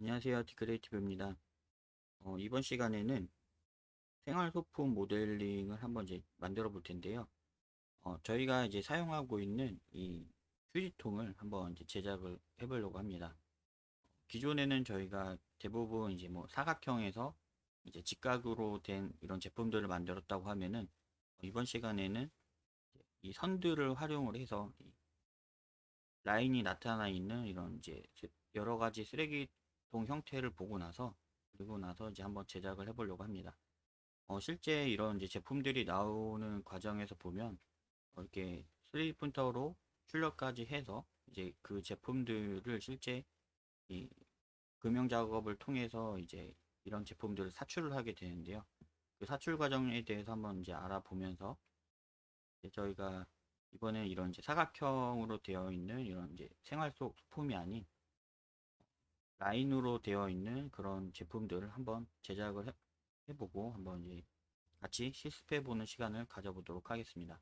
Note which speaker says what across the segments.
Speaker 1: 안녕하세요. 디크레이티브입니다. 이번 시간에는 생활소품 모델링을 한번 이제 만들어 볼 텐데요. 저희가 이제 사용하고 있는 이 휴지통을 한번 이제 제작을 해 보려고 합니다. 기존에는 저희가 대부분 이제 뭐 사각형에서 이제 직각으로 된 이런 제품들을 만들었다고 하면은, 이번 시간에는 이 선들을 활용을 해서 이 라인이 나타나 있는 이런 이제 여러 가지 쓰레기통 형태를 보고 나서, 그리고 나서 이제 한번 제작을 해 보려고 합니다. 실제 이런 이제 제품들이 나오는 과정에서 보면, 이렇게 3D 프린터로 출력까지 해서 이제 그 제품들을 실제 이 금형 작업을 통해서 이제 이런 제품들을 사출을 하게 되는데요. 그 사출 과정에 대해서 한번 이제 알아보면서, 이제 저희가 이번에 이런 이제 사각형으로 되어 있는 이런 이제 생활 속 소품이 아닌 라인으로 되어 있는 그런 제품들을 한번 제작을 해보고 한번 이제 같이 실습해보는 시간을 가져보도록 하겠습니다.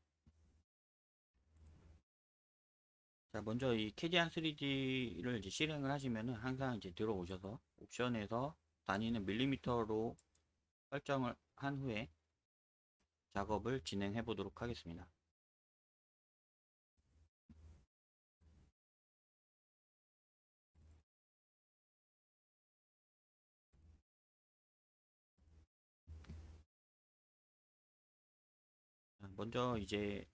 Speaker 1: 자, 먼저 이 캐디안 3D를 이제 실행을 하시면은 항상 이제 들어오셔서 옵션에서 다니는 밀리미터로 설정을 한 후에 작업을 진행해 보도록 하겠습니다. 자, 먼저 이제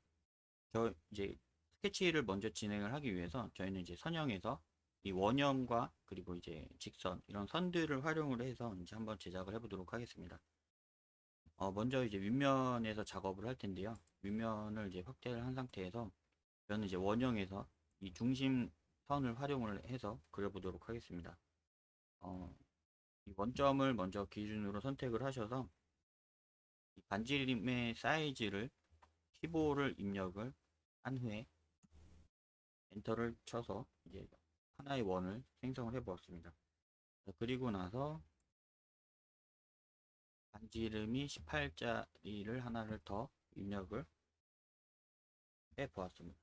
Speaker 1: 스케치를 먼저 진행을 하기 위해서 저희는 이제 선형에서 이 원형과 그리고 이제 직선 이런 선들을 활용을 해서 이제 한번 제작을 해 보도록 하겠습니다. 먼저 이제 윗면에서 작업을 할 텐데요. 윗면을 이제 확대를 한 상태에서 저는 이제 원형에서 이 중심선을 활용을 해서 그려보도록 하겠습니다. 이 원점을 먼저 기준으로 선택을 하셔서 이 반지름의 사이즈를 15를 입력을 한 후에 엔터를 쳐서 이제 하나의 원을 생성을 해 보았습니다. 그리고 나서 반지름이 18짜리를 하나를 더 입력을 해 보았습니다.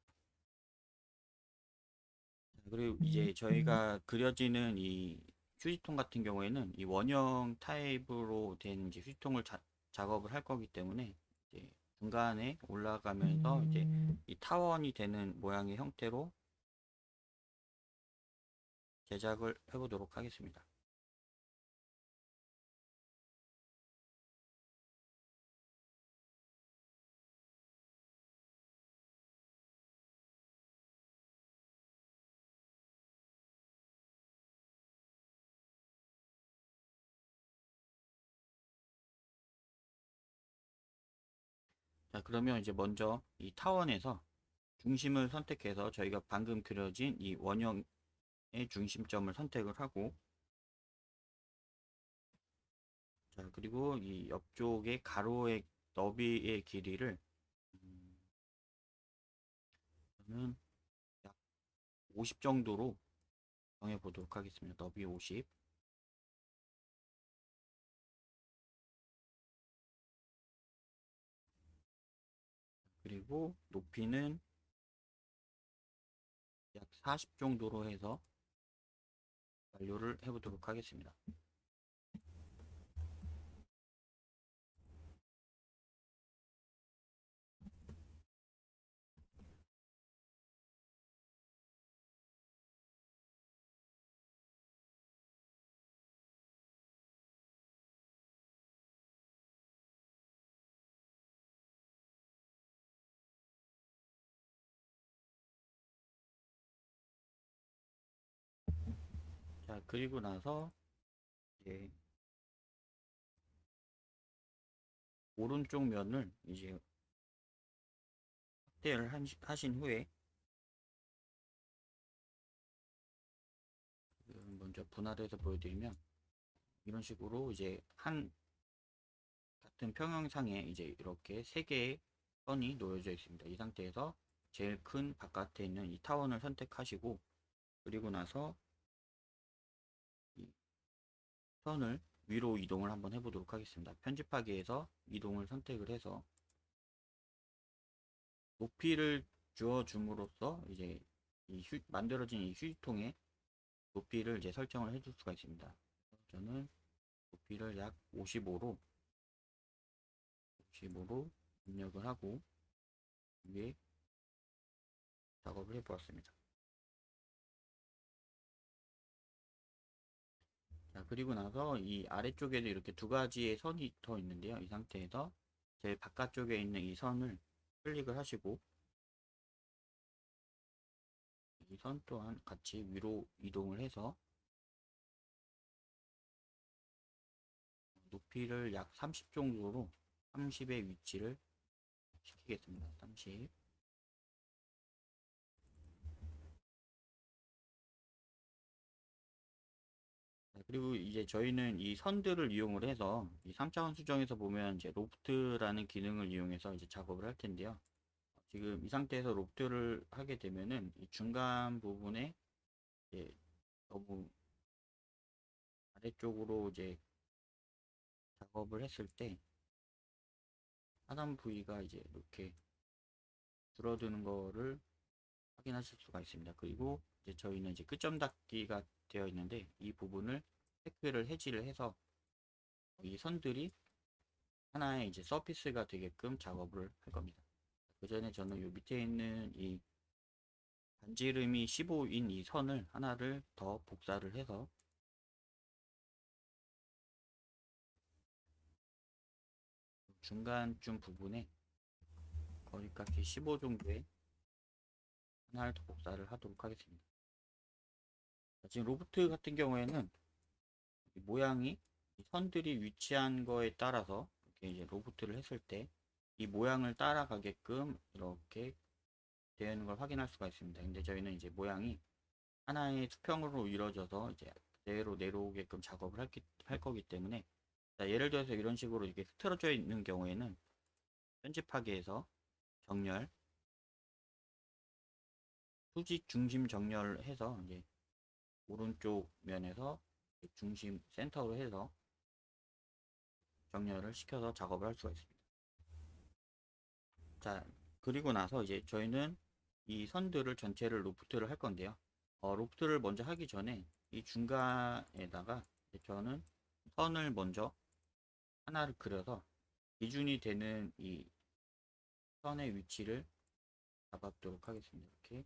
Speaker 1: 그리고 이제 저희가 그려지는 이 휴지통 같은 경우에는 이 원형 타입으로 된 이제 휴지통을 작업을 할 거기 때문에 이제 중간에 올라가면서 이제 이 타원이 되는 모양의 형태로 제작을 해보도록 하겠습니다. 자, 그러면 이제 먼저 이 타원에서 중심을 선택해서 저희가 방금 그려진 이 원형의 중심점을 선택을 하고, 자, 그리고 이 옆쪽의 가로의 너비의 길이를 저는 약 50 정도로 정해 보도록 하겠습니다. 너비 50. 그리고 높이는 약 40 정도로 해서 완료를 해 보도록 하겠습니다. 자, 그리고 나서 이제 오른쪽 면을 이제 확대를 하신 후에, 먼저 분할해서 보여드리면 이런 식으로 이제 한 같은 평형상에 이제 이렇게 세 개의 선이 놓여져 있습니다. 이 상태에서 제일 큰 바깥에 있는 이 타원을 선택하시고, 그리고 나서 이 선을 위로 이동을 한번 해보도록 하겠습니다. 편집하기에서 이동을 선택을 해서 높이를 주어 줌으로써 이제 만들어진 이 휴지통에 높이를 이제 설정을 해줄 수가 있습니다. 저는 높이를 약 55로 입력을 하고 위에 작업을 해보았습니다. 자, 그리고 나서 이 아래쪽에도 이렇게 두 가지의 선이 더 있는데요. 이 상태에서 제일 바깥쪽에 있는 이 선을 클릭을 하시고 이 선 또한 같이 위로 이동을 해서 높이를 약 30 정도로 30의 위치를 시키겠습니다. 30. 그리고 이제 저희는 이 선들을 이용을 해서 이 3차원 수정에서 보면 이제 로프트라는 기능을 이용해서 이제 작업을 할 텐데요. 지금 이 상태에서 로프트를 하게 되면은 이 중간 부분에 이제 너무 아래쪽으로 이제 작업을 했을 때 하단 부위가 이제 이렇게 줄어드는 거를 확인하실 수가 있습니다. 그리고 이제 저희는 이제 끝점 닫기가 되어 있는데 이 부분을 테크를 해지를 해서 이 선들이 하나의 이제 서피스가 되게끔 작업을 할 겁니다. 그 전에 저는 요 밑에 있는 이 반지름이 15인 이 선을 하나를 더 복사를 해서 중간쯤 부분에 거리값이 15 정도의 하나를 더 복사를 하도록 하겠습니다. 지금 로프트 같은 경우에는 모양이 선들이 위치한 거에 따라서 이렇게 이제 로프트를 했을 때 이 모양을 따라가게끔 이렇게 되어 있는 걸 확인할 수가 있습니다. 근데 저희는 이제 모양이 하나의 수평으로 이루어져서 이제 그대로 내려오게끔 작업을 할 거기 때문에 자, 예를 들어서 이런 식으로 이렇게 흐트러져 있는 경우에는 편집하기에서 정렬, 수직 중심 정렬을 해서 이제 오른쪽 면에서 중심 센터로 해서 정렬을 시켜서 작업을 할 수가 있습니다. 자, 그리고 나서 이제 저희는 이 선들을 전체를 로프트를 할 건데요. 로프트를 먼저 하기 전에 이 중간에다가 저는 선을 먼저 하나를 그려서 기준이 되는 이 선의 위치를 잡아도록 하겠습니다. 이렇게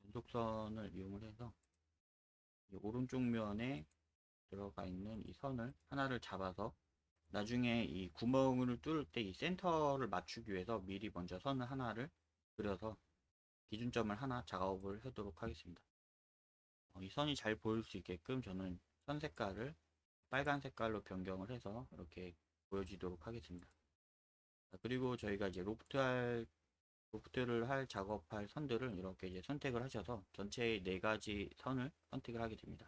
Speaker 1: 연속선을 이용을 해서 이 오른쪽 면에 들어가 있는 이 선을 하나를 잡아서 나중에 이 구멍을 뚫을 때 이 센터를 맞추기 위해서 미리 먼저 선을 하나를 그려서 기준점을 하나 작업을 하도록 하겠습니다. 이 선이 잘 보일 수 있게끔 저는 선 색깔을 빨간 색깔로 변경을 해서 이렇게 보여지도록 하겠습니다. 그리고 저희가 이제 로프트를 할 작업할 선들을 이렇게 이제 선택을 하셔서 전체의 4가지 선을 선택을 하게 됩니다.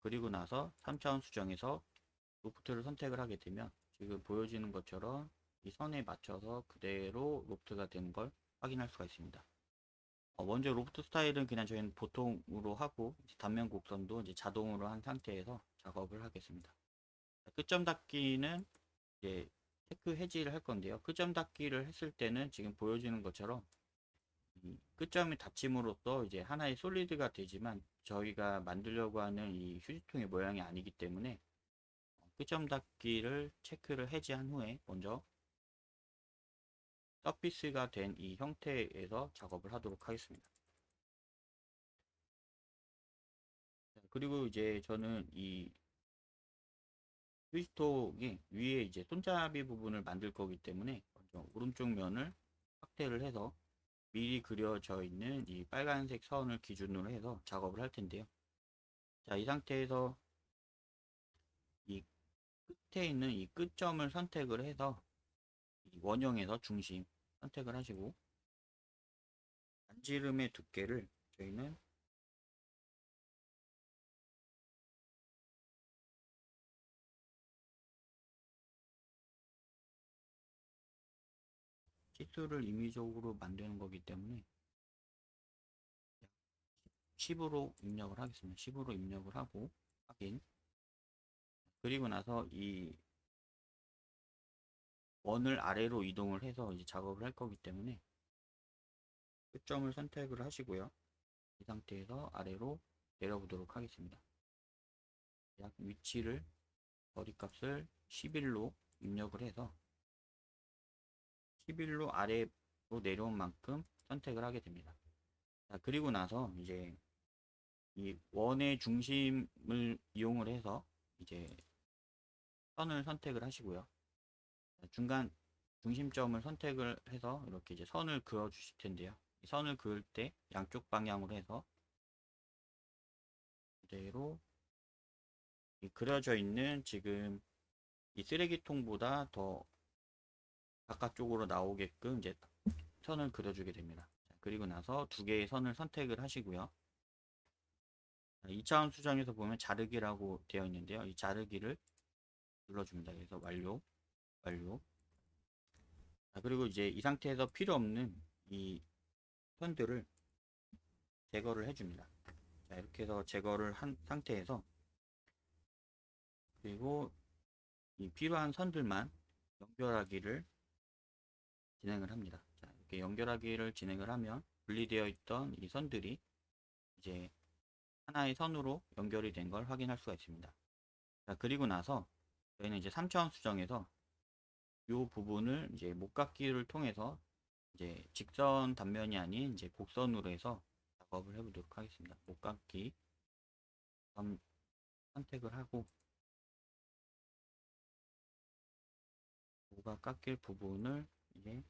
Speaker 1: 그리고 나서 3차원 수정에서 로프트를 선택을 하게 되면 지금 보여지는 것처럼 이 선에 맞춰서 그대로 로프트가 되는 걸 확인할 수가 있습니다. 먼저 로프트 스타일은 그냥 저희는 보통으로 하고 단면 곡선도 이제 자동으로 한 상태에서 작업을 하겠습니다. 끝점 닫기는 이제 체크 해지를 할 건데요. 끝점 닫기를 했을 때는 지금 보여지는 것처럼 이 끝점이 닫힘으로써 이제 하나의 솔리드가 되지만 저희가 만들려고 하는 이 휴지통의 모양이 아니기 때문에 끝점 닫기를 체크를 해제한 후에 먼저 서피스가 된 이 형태에서 작업을 하도록 하겠습니다. 그리고 이제 저는 이 휴지통이 위에 이제 손잡이 부분을 만들 거기 때문에 먼저 오른쪽 면을 확대를 해서 미리 그려져 있는 이 빨간색 선을 기준으로 해서 작업을 할 텐데요. 자, 이 상태에서 이 끝에 있는 이 끝점을 선택을 해서 이 원형에서 중심 선택을 하시고 반지름의 두께를 저희는 치수를 임의적으로 만드는 거기 때문에 10으로 입력을 하겠습니다. 10으로 입력을 하고 확인. 그리고 나서 이 원을 아래로 이동을 해서 이제 작업을 할 거기 때문에 끝점을 선택을 하시고요. 이 상태에서 아래로 내려보도록 하겠습니다. 약 위치를 거리값을 11로 입력을 해서 11로 아래로 내려온 만큼 선택을 하게 됩니다. 자, 그리고 나서 이제 이 원의 중심을 이용을 해서 이제 선을 선택을 하시고요. 중간 중심점을 선택을 해서 이렇게 이제 선을 그어 주실 텐데요. 이 선을 그을 때 양쪽 방향으로 해서 그대로 이 그려져 있는 지금 이 쓰레기통보다 더 바깥쪽으로 나오게끔 이제 선을 그려주게 됩니다. 자, 그리고 나서 두 개의 선을 선택을 하시고요. 2차원 수정에서 보면 자르기라고 되어 있는데요. 이 자르기를 눌러줍니다. 그래서 완료, 완료. 자, 그리고 이제 이 상태에서 필요 없는 이 선들을 제거를 해줍니다. 자, 이렇게 해서 제거를 한 상태에서 그리고 이 필요한 선들만 연결하기를 진행을 합니다. 자, 이렇게 연결하기를 진행을 하면 분리되어 있던 이 선들이 이제 하나의 선으로 연결이 된 걸 확인할 수가 있습니다. 자, 그리고 나서 저희는 이제 3차원 수정에서 이 부분을 이제 목깎이를 통해서 이제 직선 단면이 아닌 이제 곡선으로 해서 작업을 해보도록 하겠습니다. 목깎이 선택을 하고 모가 깎일 부분을 이제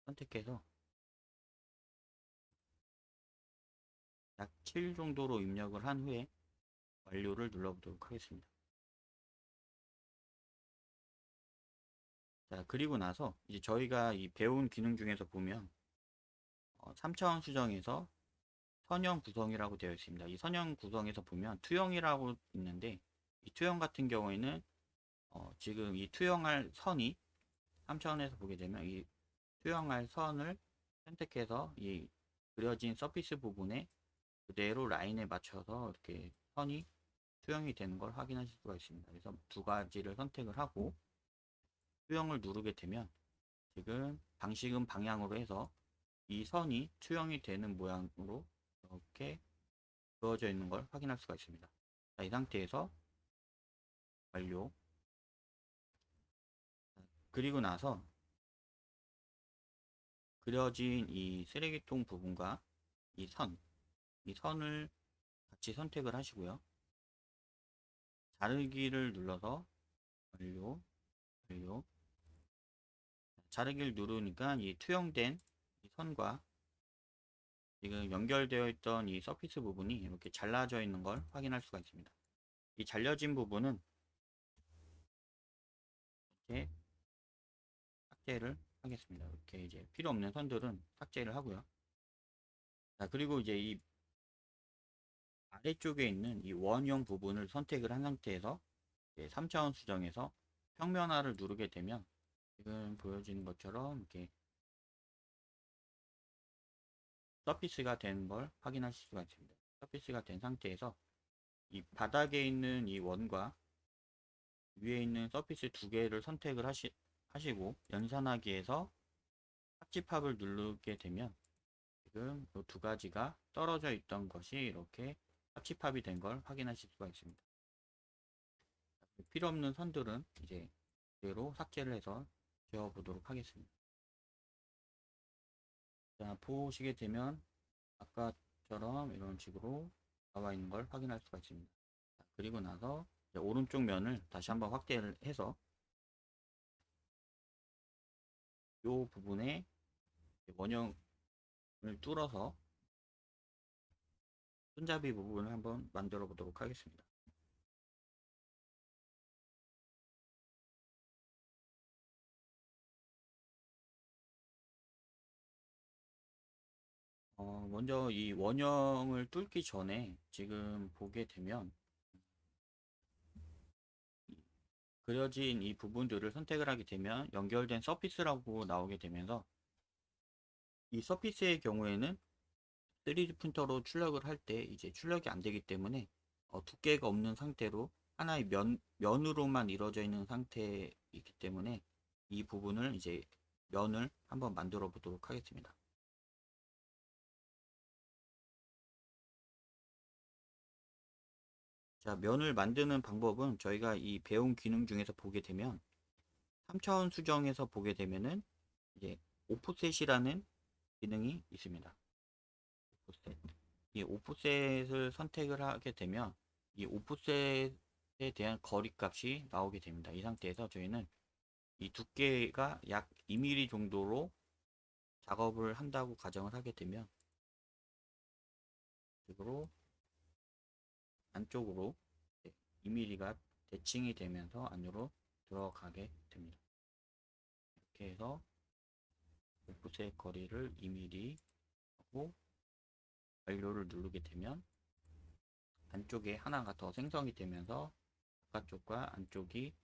Speaker 1: 선택해서 약 7 정도로 입력을 한 후에 완료를 눌러보도록 하겠습니다. 자, 그리고 나서 이제 저희가 이 배운 기능 중에서 보면 3차원 수정에서 선형 구성이라고 되어 있습니다. 이 선형 구성에서 보면 투영이라고 있는데 이 투영 같은 경우에는 지금 이 투영할 선이 3차원에서 보게 되면 이 투영할 선을 선택해서 이 그려진 서피스 부분에 그대로 라인에 맞춰서 이렇게 선이 투영이 되는 걸 확인하실 수가 있습니다. 그래서 두 가지를 선택을 하고 투영을 누르게 되면 지금 방식은 방향으로 해서 이 선이 투영이 되는 모양으로 이렇게 그어져 있는 걸 확인할 수가 있습니다. 자, 이 상태에서 완료. 그리고 나서 그려진 이 쓰레기통 부분과 이 선을 같이 선택을 하시고요. 자르기를 눌러서 완료, 완료. 자르기를 누르니까 이 투영된 이 선과 지금 연결되어 있던 이 서피스 부분이 이렇게 잘라져 있는 걸 확인할 수가 있습니다. 이 잘려진 부분은 이렇게 삭제를 하겠습니다. 이렇게 이제 필요 없는 선들은 삭제를 하고요. 자, 그리고 이제 이 아래쪽에 있는 이 원형 부분을 선택을 한 상태에서 3차원 수정에서 평면화를 누르게 되면 지금 보여지는 것처럼 이렇게 서피스가 된 걸 확인하실 수가 있습니다. 서피스가 된 상태에서 이 바닥에 있는 이 원과 위에 있는 서피스 두 개를 선택을 하시고 연산하기에서 합집합을 누르게 되면 지금 이 두 가지가 떨어져 있던 것이 이렇게 합집합이 된 걸 확인하실 수가 있습니다. 필요 없는 선들은 이제 그대로 삭제를 해서 지워 보도록 하겠습니다. 자, 보시게 되면 아까처럼 이런 식으로 나와 있는 걸 확인할 수가 있습니다. 자, 그리고 나서 오른쪽 면을 다시 한번 확대를 해서 이 부분에 원형을 뚫어서 손잡이 부분을 한번 만들어 보도록 하겠습니다. 먼저 이 원형을 뚫기 전에 지금 보게 되면 그려진 이 부분들을 선택을 하게 되면 연결된 서피스라고 나오게 되면서 이 서피스의 경우에는 3D 프린터로 출력을 할 때 이제 출력이 안 되기 때문에 두께가 없는 상태로 하나의 면으로만 이루어져 있는 상태이기 때문에 이 부분을 이제 면을 한번 만들어 보도록 하겠습니다. 자, 면을 만드는 방법은 저희가 이 배운 기능 중에서 보게 되면 3차원 수정에서 보게 되면은 이제 오프셋이라는 기능이 있습니다. 오프셋. 이 오프셋을 선택을 하게 되면 이 오프셋에 대한 거리값이 나오게 됩니다. 이 상태에서 저희는 이 두께가 약 2mm 정도로 작업을 한다고 가정을 하게 되면 식으로 안쪽으로 2mm가 대칭이 되면서 안으로 들어가게 됩니다. 이렇게 해서 오프셋 거리를 2mm 하고 완료를 누르게 되면 안쪽에 하나가 더 생성이 되면서 바깥쪽과 안쪽이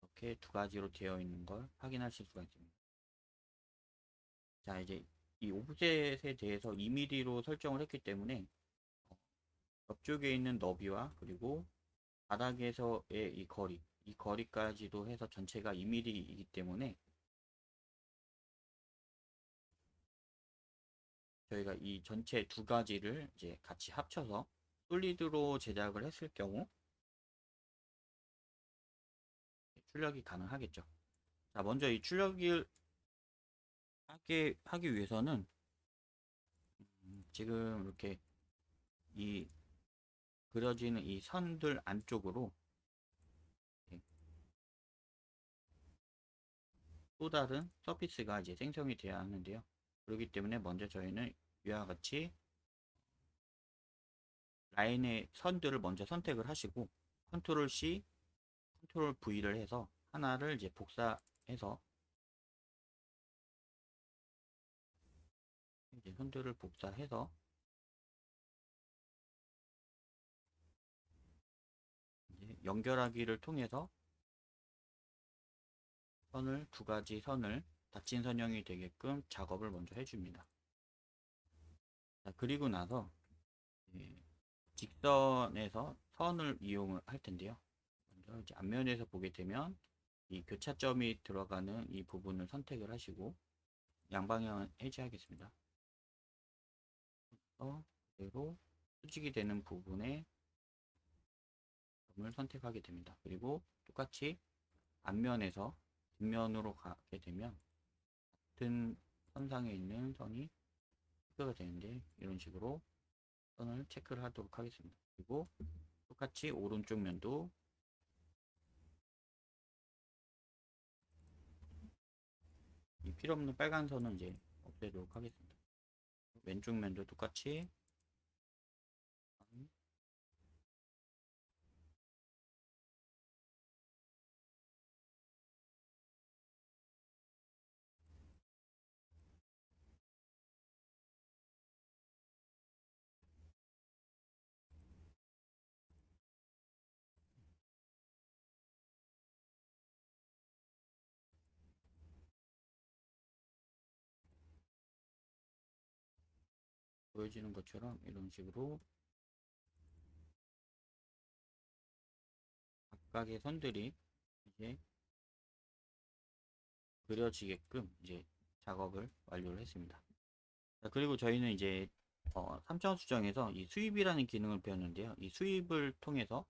Speaker 1: 이렇게 두 가지로 되어 있는 걸 확인하실 수가 있습니다. 자, 이제 이 오프셋에 대해서 2mm로 설정을 했기 때문에 옆쪽에 있는 너비와 그리고 바닥에서의 이 거리까지도 해서 전체가 2mm이기 때문에 저희가 이 전체 두 가지를 이제 같이 합쳐서 솔리드로 제작을 했을 경우 출력이 가능하겠죠. 자, 먼저 이 출력을 하기 위해서는 지금 이렇게 이 그려지는 이 선들 안쪽으로 또 다른 서피스가 이제 생성이 되어야 하는데요. 그렇기 때문에 먼저 저희는 위와 같이 라인의 선들을 먼저 선택을 하시고 컨트롤 C, 컨트롤 V를 해서 하나를 이제 복사해서 이제 선들을 복사해서 이제 연결하기를 통해서 선을 두 가지 선을 닫힌 선형이 되게끔 작업을 먼저 해줍니다. 자, 그리고 나서 직선에서 선을 이용을 할 텐데요. 먼저 이제 앞면에서 보게 되면 이 교차점이 들어가는 이 부분을 선택을 하시고 양방향은 해제하겠습니다. 그대로 수직이 되는 부분에 점을 선택하게 됩니다. 그리고 똑같이 앞면에서 뒷면으로 가게 되면 같은 선상에 있는 선이 체크가 되는데 이런 식으로 선을 체크를 하도록 하겠습니다. 그리고 똑같이 오른쪽 면도 이 필요없는 빨간 선은 이제 없애도록 하겠습니다. 왼쪽 면도 똑같이 보여지는 것처럼 이런 식으로 각각의 선들이 이제 그려지게끔 이제 작업을 완료를 했습니다. 자, 그리고 저희는 이제 3차원 수정에서 이 수입이라는 기능을 배웠는데요. 이 수입을 통해서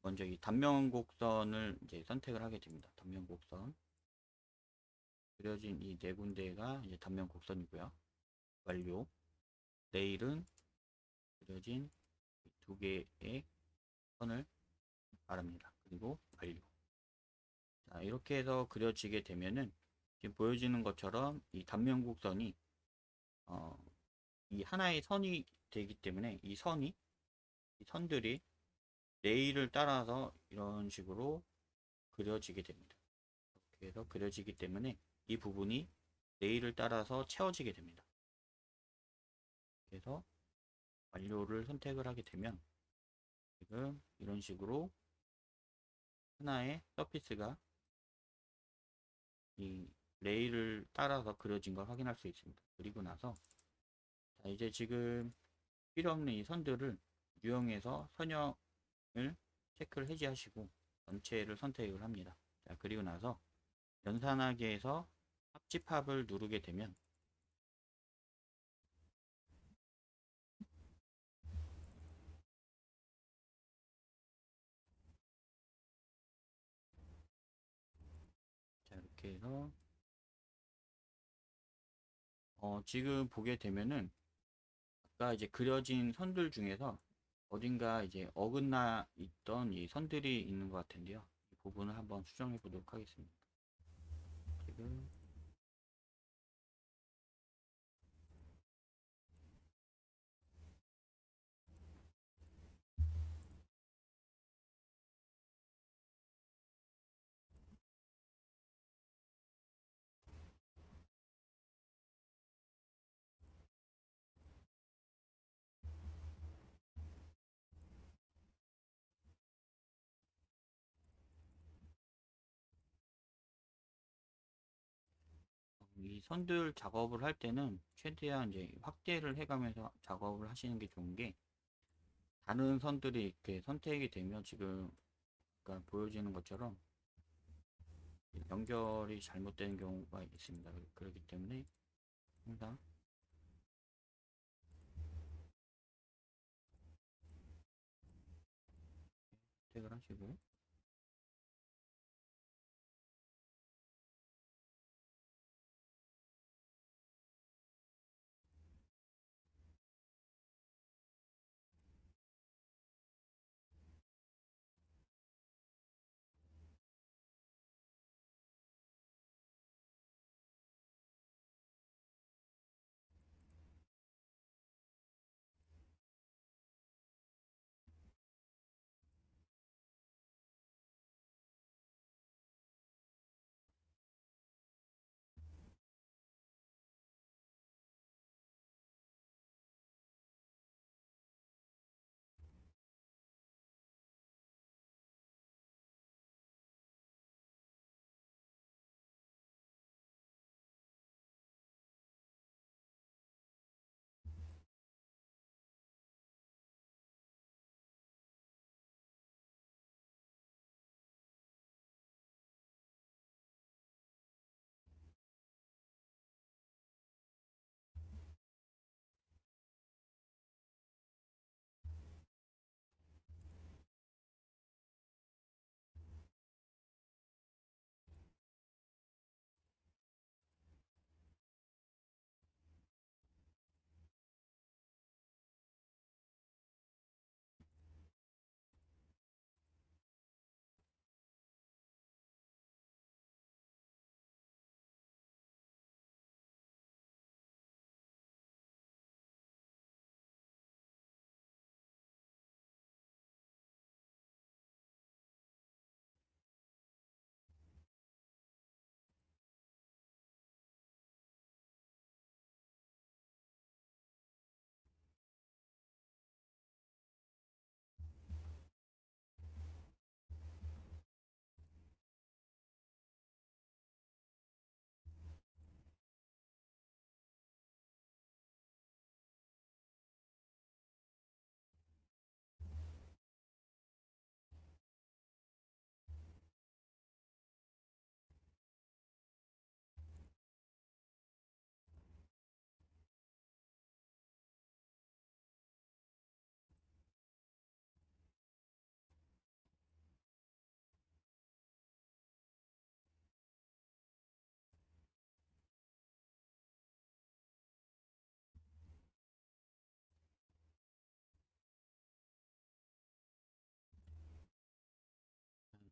Speaker 1: 먼저 이 단면 곡선을 이제 선택을 하게 됩니다. 단면 곡선 그려진 이 네 군데가 이제 단면 곡선이고요. 완료. 내일은 그려진 두 개의 선을 말합니다. 그리고 완료. 자, 이렇게 해서 그려지게 되면은 지금 보여지는 것처럼 이 단면 곡선이 이 하나의 선이 되기 때문에 이 선들이 레일을 따라서 이런 식으로 그려지게 됩니다. 이렇게 해서 그려지기 때문에 이 부분이 레일을 따라서 채워지게 됩니다. 그래서 완료를 선택을 하게 되면 지금 이런 식으로 하나의 서피스가 이 레일을 따라서 그려진 걸 확인할 수 있습니다. 그리고 나서 자, 이제 지금 필요 없는 이 선들을 유형에서 선형을 체크를 해제하시고 전체를 선택을 합니다. 자, 그리고 나서 연산하기에서 합집합을 누르게 되면 그래서 지금 보게 되면은 아까 이제 그려진 선들 중에서 어딘가 이제 어긋나 있던 이 선들이 있는 것 같은데요. 이 부분을 한번 수정해 보도록 하겠습니다. 지금 이 선들 작업을 할 때는 최대한 이제 확대를 해가면서 작업을 하시는 게 좋은 게, 다른 선들이 이렇게 선택이 되면 지금 약간 보여지는 것처럼 연결이 잘못되는 경우가 있습니다. 그렇기 때문에 항상 선택을 하시고,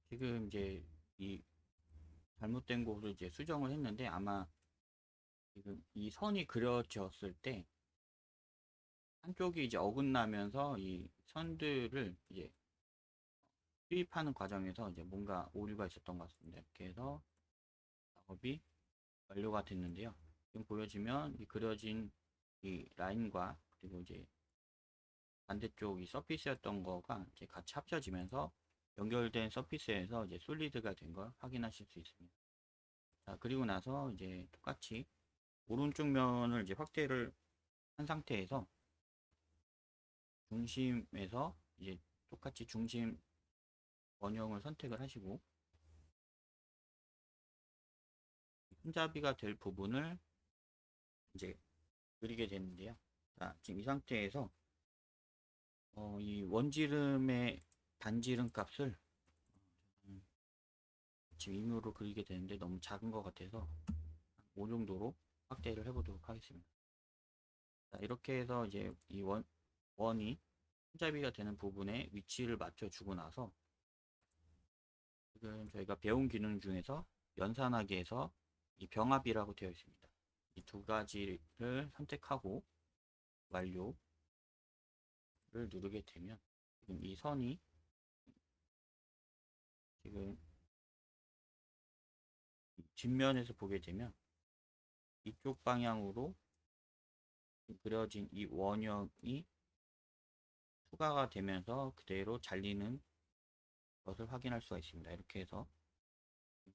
Speaker 1: 지금 이제 이 잘못된 곳을 이제 수정을 했는데, 아마 지금 이 선이 그려졌을 때 한쪽이 이제 어긋나면서 이 선들을 이제 수입하는 과정에서 이제 뭔가 오류가 있었던 것 같습니다. 이렇게 해서 작업이 완료가 됐는데요. 지금 보여지면 이 그려진 이 라인과, 그리고 이제 반대쪽 이 서피스였던 거가 이제 같이 합쳐지면서 연결된 서피스에서 이제 솔리드가 된 걸 확인하실 수 있습니다. 자, 그리고 나서 이제 똑같이 오른쪽 면을 이제 확대를 한 상태에서 중심에서 이제 똑같이 중심 원형을 선택을 하시고, 손잡이가 될 부분을 이제 그리게 되는데요. 자, 지금 이 상태에서 이 원지름의 반지름 값을 지금 임의로 그리게 되는데 너무 작은 것 같아서 5 정도로 확대를 해보도록 하겠습니다. 자, 이렇게 해서 이제 이 원이 손잡이가 되는 부분에 위치를 맞춰주고 나서 지금 저희가 배운 기능 중에서 연산하기에서 이 병합이라고 되어 있습니다. 이 두 가지를 선택하고 완료를 누르게 되면 지금 이 선이 지금 뒷면에서 보게 되면 이쪽 방향으로 그려진 이 원형이 추가가 되면서 그대로 잘리는 것을 확인할 수가 있습니다. 이렇게 해서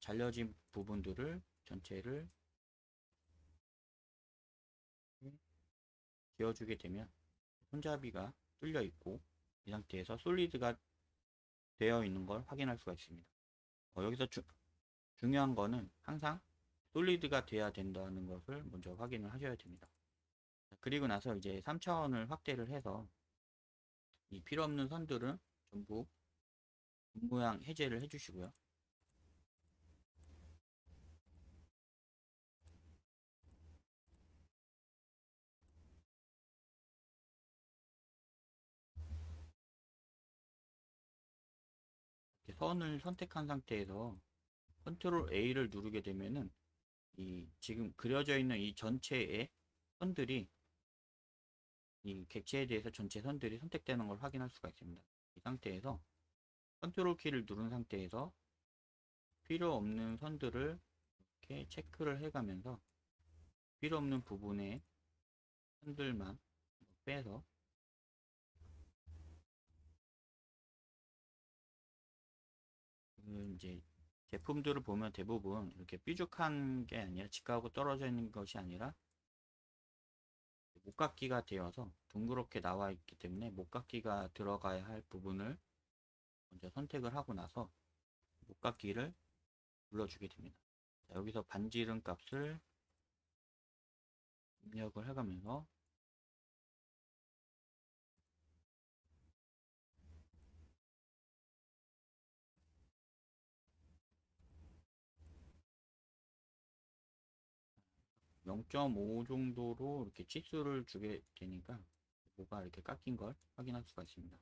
Speaker 1: 잘려진 부분들을 전체를 지워주게 되면 손잡이가 뚫려 있고 이 상태에서 솔리드가 되어 있는 걸 확인할 수가 있습니다. 여기서 중요한 거는 항상 솔리드가 돼야 된다는 것을 먼저 확인을 하셔야 됩니다. 그리고 나서 이제 3차원을 확대를 해서 이 필요 없는 선들은 전부 모양 해제를 해주시고요. 이렇게 선을 선택한 상태에서 컨트롤 A를 누르게 되면은 이 지금 그려져 있는 이 전체의 선들이 이 객체에 대해서 전체 선들이 선택되는 걸 확인할 수가 있습니다. 이 상태에서 컨트롤 키를 누른 상태에서 필요 없는 선들을 이렇게 체크를 해가면서 필요 없는 부분에 선들만 빼서 이제 제품들을 보면 대부분 이렇게 뾰족한 게 아니라 직각으로 떨어져 있는 것이 아니라 목깎이가 되어서 둥그렇게 나와 있기 때문에 목깎이가 들어가야 할 부분을 먼저 선택을 하고 나서 목깎이를 눌러주게 됩니다. 자, 여기서 반지름 값을 입력을 해가면서 0.5 정도로 이렇게 치수를 주게 되니까 뭐가 이렇게 깎인 걸 확인할 수가 있습니다.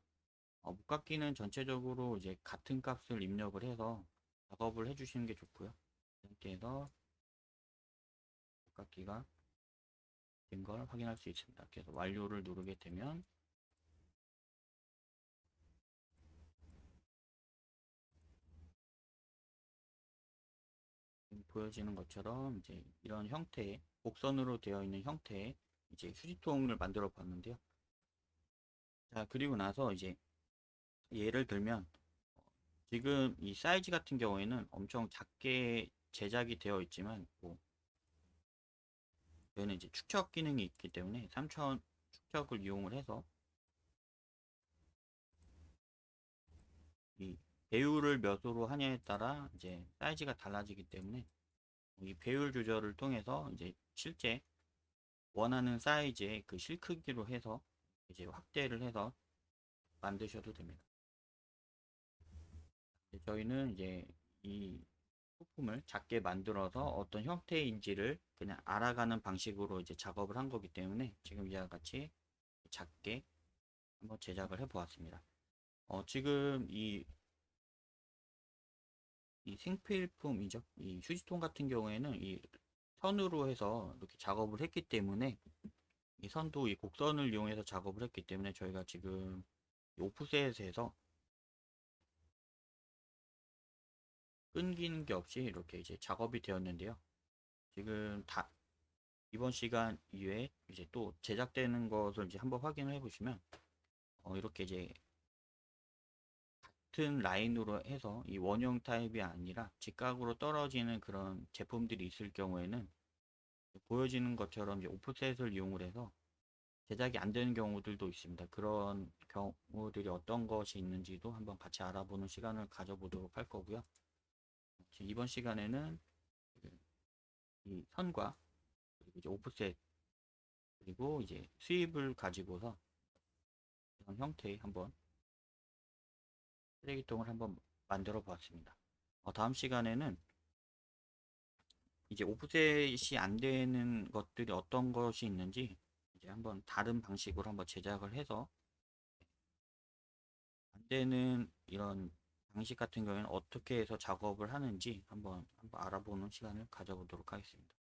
Speaker 1: 목깎이는 전체적으로 이제 같은 값을 입력을 해서 작업을 해주시는 게 좋고요. 이 상태에서 목깎이가 된 걸 확인할 수 있습니다. 그래서 완료를 누르게 되면 보여지는 것처럼 이제 이런 형태의 곡선으로 되어 있는 형태의 이제 휴지통을 만들어 봤는데요. 자, 그리고 나서 이제 예를 들면 지금 이 사이즈 같은 경우에는 엄청 작게 제작이 되어 있지만 얘는 이제 축척 기능이 있기 때문에 3차원 축척을 이용을 해서 이 배율을 몇으로 하냐에 따라 이제 사이즈가 달라지기 때문에 이 배율 조절을 통해서 이제 실제 원하는 사이즈의 그 실 크기로 해서 이제 확대를 해서 만드셔도 됩니다. 저희는 이제 이 소품을 작게 만들어서 어떤 형태인지를 그냥 알아가는 방식으로 이제 작업을 한 거기 때문에 지금 이와 같이 작게 한번 제작을 해 보았습니다. 지금 이 생필품이죠. 이 휴지통 같은 경우에는 이 선으로 해서 이렇게 작업을 했기 때문에 이 선도 이 곡선을 이용해서 작업을 했기 때문에 저희가 지금 오프셋에서 끊기는 게 없이 이렇게 이제 작업이 되었는데요. 지금 이번 시간 이외에 이제 또 제작되는 것을 이제 한번 확인을 해 보시면 이렇게 이제 같은 라인으로 해서 이 원형 타입이 아니라 직각으로 떨어지는 그런 제품들이 있을 경우에는 보여지는 것처럼 이제 오프셋을 이용을 해서 제작이 안 되는 경우들도 있습니다. 그런 경우들이 어떤 것이 있는지도 한번 같이 알아보는 시간을 가져보도록 할 거고요. 이번 시간에는 이 선과 그리고 이제 오프셋 그리고 이제 수입을 가지고서 이런 형태의 한번 쓰레기통을 한번 만들어 보았습니다. 다음 시간에는 이제 오프셋이 안 되는 것들이 어떤 것이 있는지 이제 한번 다른 방식으로 한번 제작을 해서 안 되는 이런 방식 같은 경우에는 어떻게 해서 작업을 하는지 한번 알아보는 시간을 가져보도록 하겠습니다.